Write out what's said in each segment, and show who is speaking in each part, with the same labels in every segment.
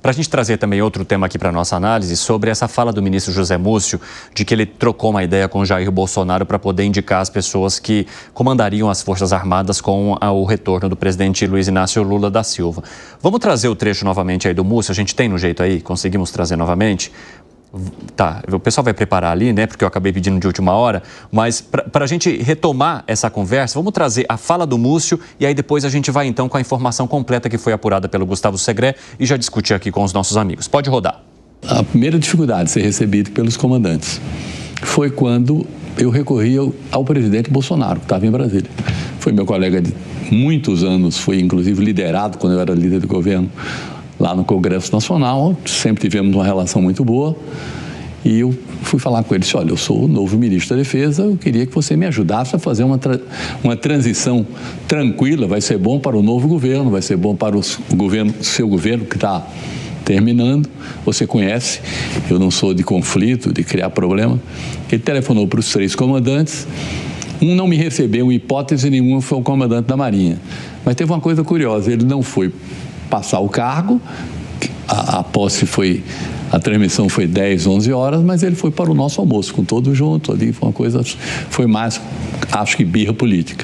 Speaker 1: para a gente trazer também outro tema aqui para a nossa análise sobre essa fala do ministro José Múcio de que ele trocou uma ideia com Jair Bolsonaro para poder indicar as pessoas que comandariam as Forças Armadas com o retorno do presidente Luiz Inácio Lula da Silva. Vamos trazer o trecho novamente aí do Múcio? A gente tem no jeito aí? Conseguimos trazer novamente? Tá, o pessoal vai preparar ali, né, porque eu acabei pedindo de última hora, mas para a gente retomar essa conversa, vamos trazer a fala do Múcio e aí depois a gente vai então com a informação completa que foi apurada pelo Gustavo Segré e já discutir aqui com os nossos amigos. Pode rodar.
Speaker 2: A primeira dificuldade de ser recebido pelos comandantes foi quando eu recorri ao presidente Bolsonaro, que estava em Brasília. Foi meu colega de muitos anos, foi inclusive liderado quando eu era líder do governo, lá no Congresso Nacional, sempre tivemos uma relação muito boa, e eu fui falar com ele, disse, olha, eu sou o novo ministro da Defesa, eu queria que você me ajudasse a fazer uma transição tranquila, vai ser bom para o novo governo, vai ser bom para o seu governo que está terminando, você conhece, eu não sou de conflito, de criar problema. Ele telefonou para os 3 comandantes, um não me recebeu, em hipótese nenhuma, foi o comandante da Marinha, mas teve uma coisa curiosa, ele não foi passar o cargo, a transmissão foi 10, 11 horas, mas ele foi para o nosso almoço, com todos juntos ali, foi mais, acho que birra política.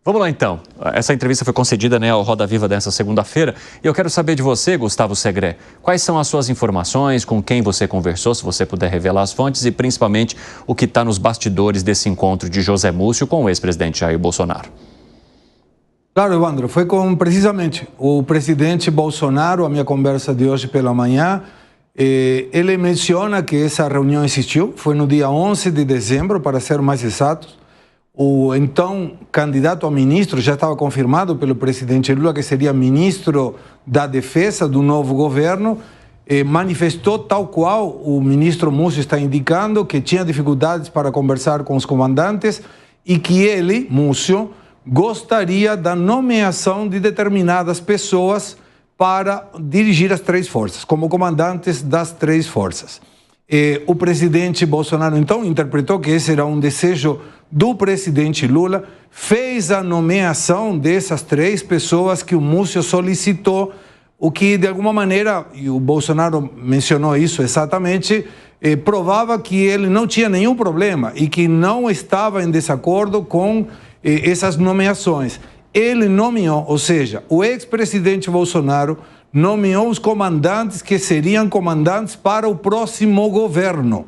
Speaker 1: Vamos lá então, essa entrevista foi concedida, né, ao Roda Viva dessa segunda-feira e eu quero saber de você, Gustavo Segré, quais são as suas informações, com quem você conversou, se você puder revelar as fontes e principalmente o que está nos bastidores desse encontro de José Múcio com o ex-presidente Jair Bolsonaro.
Speaker 3: Claro, Evandro, foi com precisamente o presidente Bolsonaro, a minha conversa de hoje pela manhã, ele menciona que essa reunião existiu, foi no dia 11 de dezembro, para ser mais exatos. O então candidato a ministro já estava confirmado pelo presidente Lula que seria ministro da Defesa do novo governo, manifestou tal qual o ministro Múcio está indicando, que tinha dificuldades para conversar com os comandantes e que ele, Múcio, gostaria da nomeação de determinadas pessoas para dirigir as 3 forças, como comandantes das 3 forças. O presidente Bolsonaro, então, interpretou que esse era um desejo do presidente Lula, fez a nomeação dessas 3 pessoas que o Múcio solicitou, o que, de alguma maneira, e o Bolsonaro mencionou isso exatamente, provava que ele não tinha nenhum problema e que não estava em desacordo com essas nomeações. Ele nomeou, ou seja, o ex-presidente Bolsonaro nomeou os comandantes que seriam comandantes para o próximo governo.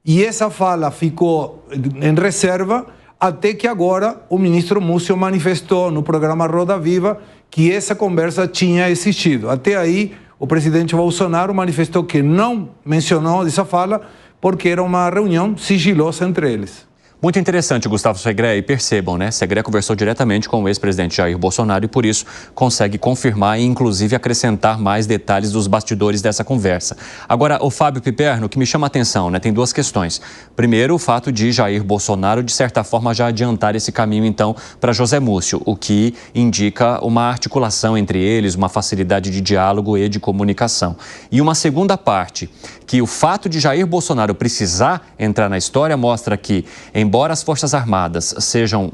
Speaker 3: E essa fala ficou em reserva até que agora o ministro Múcio manifestou no programa Roda Viva que essa conversa tinha existido. Até aí, o presidente Bolsonaro manifestou que não mencionou essa fala porque era uma reunião sigilosa entre eles.
Speaker 1: Muito interessante, Gustavo Segré, e percebam, né? Segré conversou diretamente com o ex-presidente Jair Bolsonaro e por isso consegue confirmar e inclusive acrescentar mais detalhes dos bastidores dessa conversa. Agora, o Fábio Piperno, o que me chama a atenção, né? Tem 2 questões. Primeiro, o fato de Jair Bolsonaro, de certa forma, já adiantar esse caminho, então, para José Múcio, o que indica uma articulação entre eles, uma facilidade de diálogo e de comunicação. E uma segunda parte, que o fato de Jair Bolsonaro precisar entrar na história mostra que, embora as Forças Armadas sejam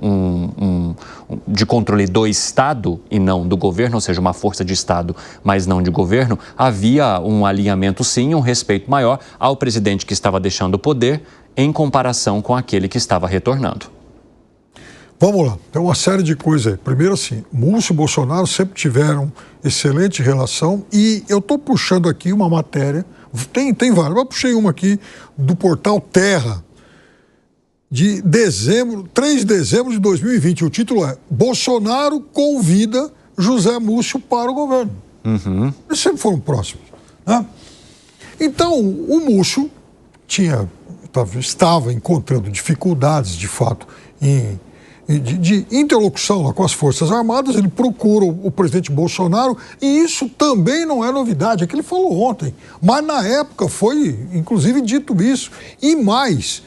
Speaker 1: de controle do Estado e não do governo, ou seja, uma força de Estado, mas não de governo, havia um alinhamento sim, um respeito maior ao presidente que estava deixando o poder em comparação com aquele que estava retornando.
Speaker 4: Vamos lá, tem uma série de coisas aí. Primeiro assim, Múcio e Bolsonaro sempre tiveram excelente relação e eu estou puxando aqui uma matéria, tem várias, eu puxei uma aqui do portal Terra, de 3 de dezembro de 2020. O título é Bolsonaro convida José Múcio para o governo. Eles sempre foram próximos, né? Então, o Múcio estava encontrando dificuldades, de fato, de interlocução lá com as Forças Armadas. Ele procura o presidente Bolsonaro e isso também não é novidade, é que ele falou ontem. Mas na época foi, inclusive, dito isso. E mais,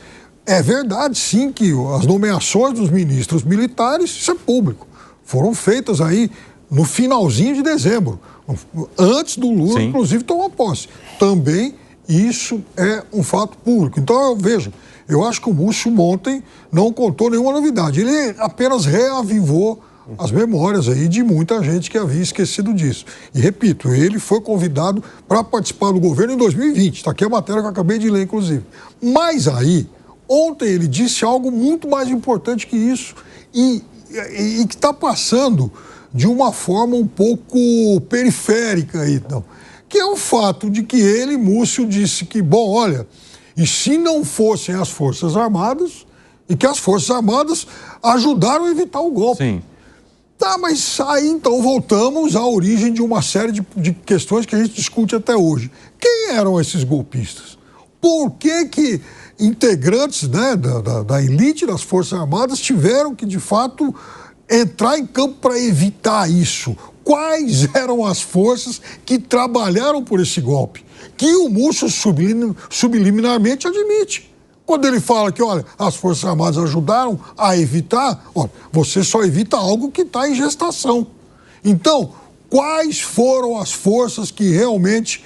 Speaker 4: é verdade, sim, que as nomeações dos ministros militares, isso é público, foram feitas aí no finalzinho de dezembro, antes do Lula, sim, inclusive, tomar posse. Também isso é um fato público. Então, eu acho que o Múcio ontem não contou nenhuma novidade. Ele apenas reavivou as memórias aí de muita gente que havia esquecido disso. E repito, ele foi convidado para participar do governo em 2020. Está aqui a matéria que eu acabei de ler, inclusive. Mas aí, ontem ele disse algo muito mais importante que isso e que está passando de uma forma um pouco periférica aí, então, que é o fato de que ele, Múcio, disse que, bom, olha, e se não fossem as Forças Armadas, e que as Forças Armadas ajudaram a evitar o golpe.
Speaker 1: Sim.
Speaker 4: Tá, mas aí então voltamos à origem de uma série de questões que a gente discute até hoje. Quem eram esses golpistas? Por que integrantes, né, da elite das Forças Armadas tiveram que, de fato, entrar em campo para evitar isso? Quais eram as forças que trabalharam por esse golpe? Que o Múcio subliminarmente admite. Quando ele fala que, olha, as Forças Armadas ajudaram a evitar, olha, você só evita algo que está em gestação. Então, quais foram as forças que realmente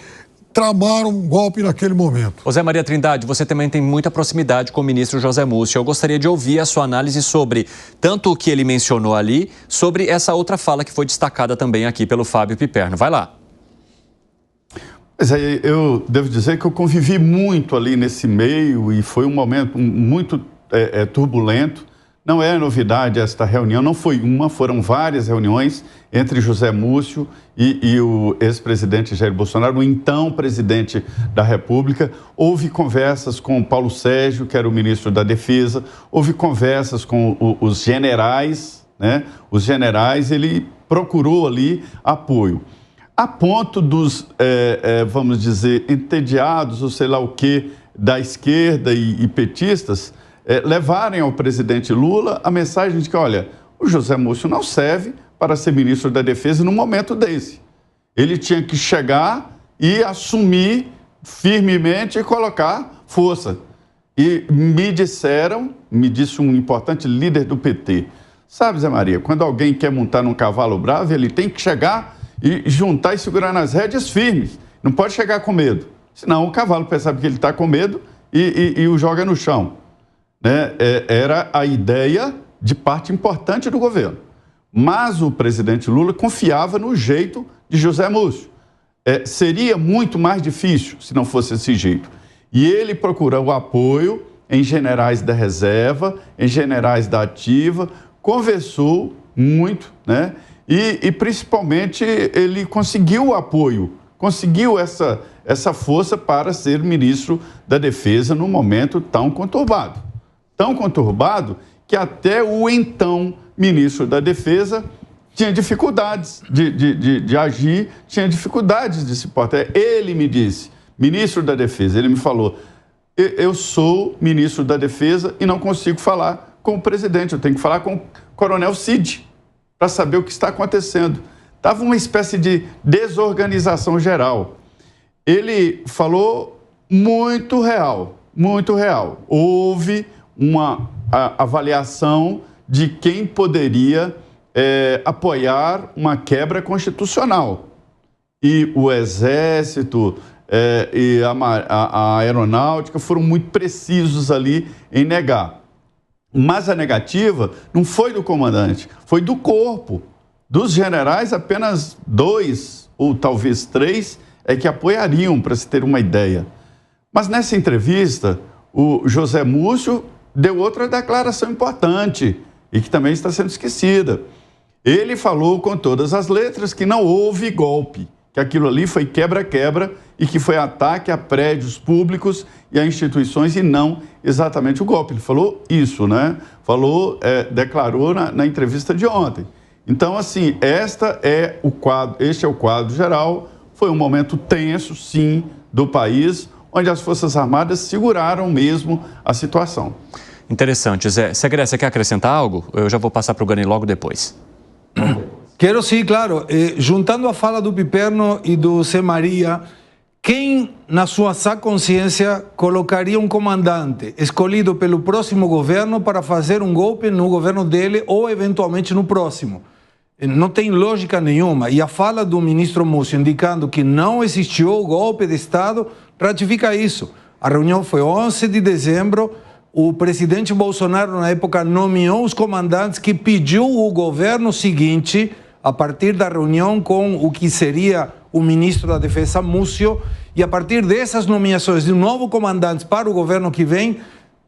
Speaker 4: tramaram um golpe naquele momento?
Speaker 1: José Maria Trindade, você também tem muita proximidade com o ministro José Múcio. Eu gostaria de ouvir a sua análise sobre tanto o que ele mencionou ali, sobre essa outra fala que foi destacada também aqui pelo Fábio Piperno. Vai lá.
Speaker 5: Mas aí eu devo dizer que eu convivi muito ali nesse meio e foi um momento muito turbulento. Não é novidade esta reunião, não foi uma, foram várias reuniões entre José Múcio e o ex-presidente Jair Bolsonaro, o então presidente da República. Houve conversas com Paulo Sérgio, que era o ministro da Defesa, houve conversas com os generais, né? Os generais, ele procurou ali apoio. A ponto dos, vamos dizer, entediados, ou sei lá o quê, da esquerda e petistas, levarem ao presidente Lula a mensagem de que, olha, o José Múcio não serve para ser ministro da Defesa num momento desse. Ele tinha que chegar e assumir firmemente e colocar força. E me disse um importante líder do PT, sabe, Zé Maria, quando alguém quer montar num cavalo bravo, ele tem que chegar e juntar e segurar nas rédeas firmes. Não pode chegar com medo. Senão o cavalo percebe que ele está com medo e o joga no chão. Né? Era a ideia de parte importante do governo. Mas o presidente Lula confiava no jeito de José Múcio. Seria muito mais difícil se não fosse esse jeito. E ele procurou o apoio em generais da reserva, em generais da ativa, conversou muito, né? E principalmente ele conseguiu o apoio, conseguiu essa força para ser ministro da Defesa num momento tão conturbado. Tão conturbado que até o então ministro da Defesa tinha dificuldades de agir, tinha dificuldades de se portar. Ele me disse, ministro da Defesa, ele me falou, eu sou ministro da Defesa e não consigo falar com o presidente, eu tenho que falar com o coronel Cid, para saber o que está acontecendo. Estava uma espécie de desorganização geral. Ele falou muito real, muito real. Houve uma avaliação de quem poderia apoiar uma quebra constitucional. E o Exército e a Aeronáutica foram muito precisos ali em negar. Mas a negativa não foi do comandante, foi do corpo. Dos generais, apenas 2 ou talvez 3 é que apoiariam, para se ter uma ideia. Mas nessa entrevista, o José Múcio deu outra declaração importante e que também está sendo esquecida. Ele falou com todas as letras que não houve golpe, que aquilo ali foi quebra-quebra e que foi ataque a prédios públicos e a instituições e não exatamente o golpe. Ele falou isso, né? Declarou na entrevista de ontem. Então, assim, este é o quadro geral. Foi um momento tenso, sim, do país, onde as Forças Armadas seguraram mesmo a situação.
Speaker 1: Interessante. Zé, você quer acrescentar algo? Eu já vou passar para o Gani logo depois.
Speaker 3: Quero sim, claro. Juntando a fala do Piperno e do Zé Maria, quem, na sua sã consciência, colocaria um comandante escolhido pelo próximo governo para fazer um golpe no governo dele ou, eventualmente, no próximo? Não tem lógica nenhuma. E a fala do ministro Múcio indicando que não existiu o golpe de Estado ratifica isso. A reunião foi 11 de dezembro, o presidente Bolsonaro, na época, nomeou os comandantes que pediu o governo seguinte, a partir da reunião com o que seria o ministro da Defesa, Múcio, e a partir dessas nomeações de um novo comandante para o governo que vem,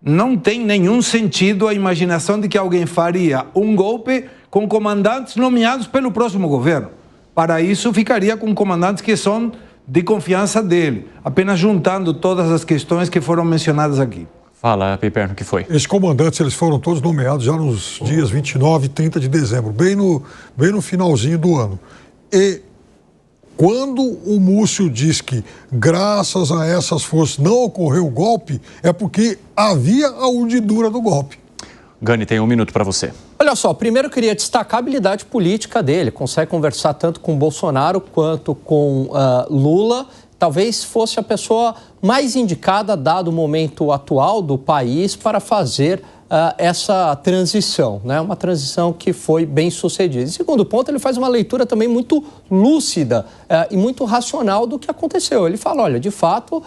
Speaker 3: não tem nenhum sentido a imaginação de que alguém faria um golpe com comandantes nomeados pelo próximo governo. Para isso, ficaria com comandantes que são de confiança dele, apenas juntando todas as questões que foram mencionadas aqui.
Speaker 1: Fala, Piperno, o que foi?
Speaker 4: Esses comandantes, eles foram todos nomeados já nos dias 29 e 30 de dezembro, bem no finalzinho do ano. E quando o Múcio diz que, graças a essas forças, não ocorreu o golpe, é porque havia a urdidura do golpe.
Speaker 1: Gani, tem 1 minuto para você.
Speaker 6: Olha só, primeiro eu queria destacar a habilidade política dele. Consegue conversar tanto com Bolsonaro quanto com Lula. Talvez fosse a pessoa mais indicada, dado o momento atual do país, para fazer essa transição, né? Uma transição que foi bem sucedida. Em segundo ponto, ele faz uma leitura também muito lúcida e muito racional do que aconteceu. Ele fala, olha, de fato,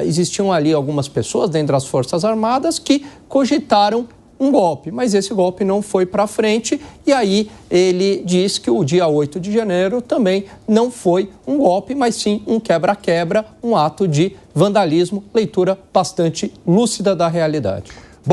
Speaker 6: existiam ali algumas pessoas dentro das Forças Armadas que cogitaram um golpe, mas esse golpe não foi para frente, e aí ele diz que o dia 8 de janeiro também não foi um golpe, mas sim um quebra-quebra, um ato de vandalismo, leitura bastante lúcida da realidade.